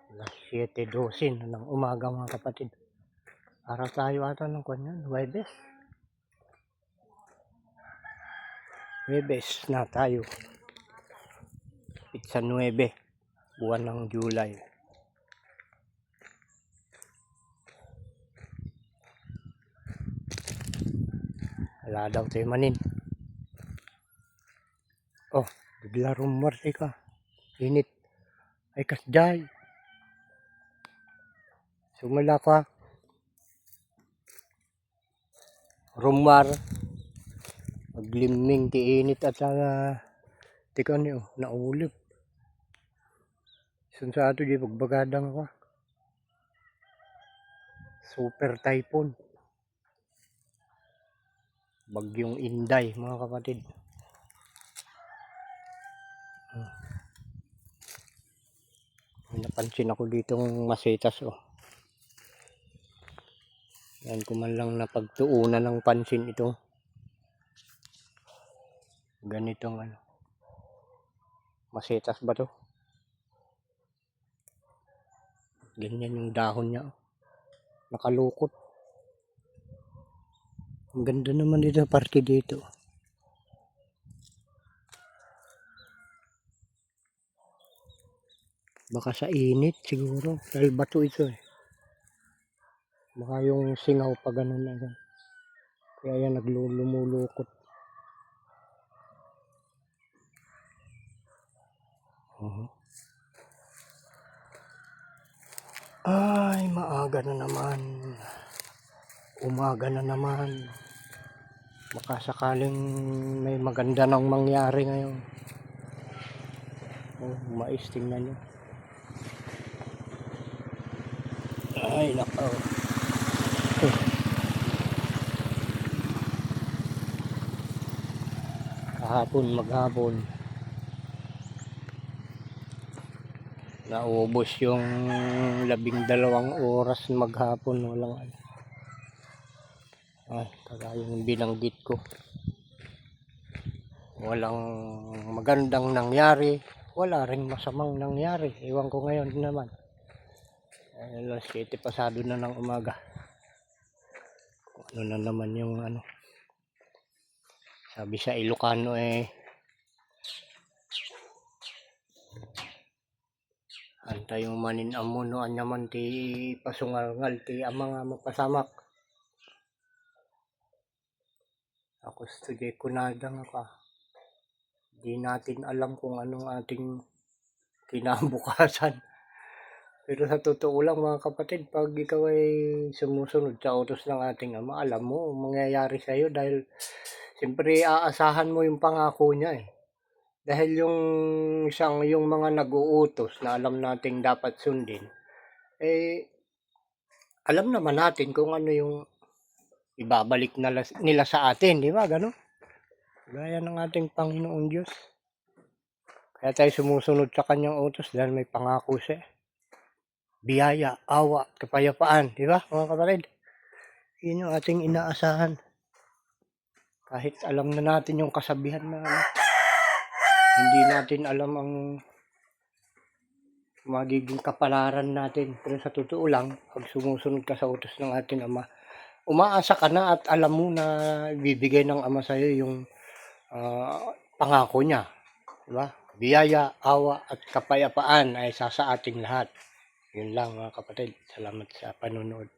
Alas 7:12 ng umaga mga kapatid. Araw tayo ata ng kanyan, Huwebes. Huwebes na tayo. Pizza 9, buwan ng July. Wala daw tayo manin. Oh, bigla rumorte ka. Init. Ay kasjay. Sumala ka. Rumar. Magliming ti init at tika niyo, naulip. Sun sa ato di pagbagadang ka. Super typhoon. Bagyong Inday mga kapatid. May napansin ako ditong masetas oh. Yan ko man lang napagtuunan ng pansin ito. Ganitong ano. Masetas ba to? Ganyan yung dahon niya oh. Nakalukot. Ang ganda naman dito parte dito. Baka sa init siguro. Dahil bato ito eh. Baka yung singaw pa ganun na. Kaya yan lumulukot. Ay, maaga na naman. Umaga na naman. Baka sakaling may maganda nang mangyari ngayon. Oh, mais tingnan nyo. Ay, nakaw. Kahapon, maghapon. Naubos yung 12 oras maghapon. Walang ano. Ay, kagaya yung binanggit ko. Walang magandang nangyari. Wala ring masamang nangyari. Iwan ko ngayon naman. Alas 7 pasado na ng umaga. Ano na naman yung ano. Sabi sa Ilocano eh. Antay yung manin amuno anyaman ti pasungalngal ti amang mapasamak. Ako study kunadang ka. Di natin alam kung anong ating kinabukasan. Pero sa totoo lang mga kapatid, pag ikaw ay sumusunod sa utos ng ating ama, alam mo mangyayari sa iyo dahil siyempre aasahan mo yung pangako niya eh. Dahil yung mga nag-uutos na alam nating dapat sundin, eh alam naman natin kung ano yung ibabalik nila sa atin, di ba? Gano'n? Gaya ng ating Panginoong Diyos. Kaya tayo sumusunod sa kanyang utos dahil may pangako siya. Biyaya, awa, kapayapaan, di ba mga kapatid? Yun yung ating inaasahan. Kahit alam na natin yung kasabihan na hindi natin alam ang magiging kapalaran natin. Pero sa totoo lang, pag sumusunod ka sa utos ng ating Ama, umaasa ka na at alam mo na ibibigay ng Ama sa iyo yung pangako niya. Diba? Biyaya, awa at kapayapaan ay sa ating lahat. Yun lang mga kapatid. Salamat sa panonood.